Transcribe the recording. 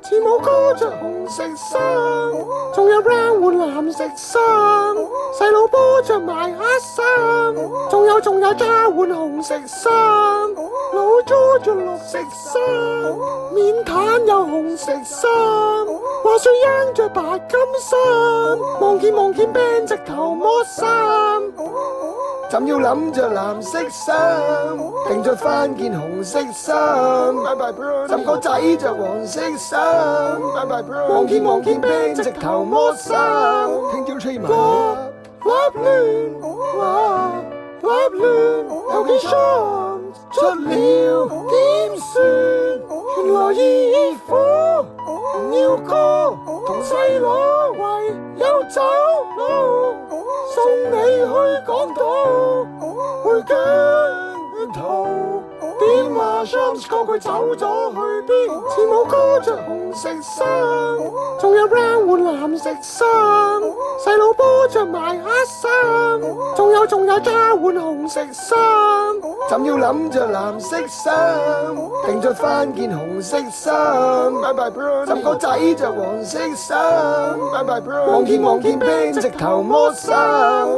字母哥着紅色衫，仲有 Brown 換藍色衫，細佬波着埋黑衫，仲有 Jar 換紅色衫，老 Jo 着綠色衫，面癱有紅色衫，話說英着白金衫，望見 band 直頭剝衫。朕要諗着藍色衫，定着翻件紅色衫。朕個仔着黃色衫，望見 band 直頭剝衫。聽朝吹埋立亂，有幾雙出了點算？原來二火要哥同細佬唯有走佬，送你去港島去姜濤。電話 Shams 講佢走咗去邊？字母哥着紅色衫，仲有 Brown 換藍色衫，細佬波着埋黑衫，仲有 Jar 換紅色衫。朕要諗着藍色衫，定着翻件紅色衫。朕個仔着黃色衫，望見 band 直頭剝衫。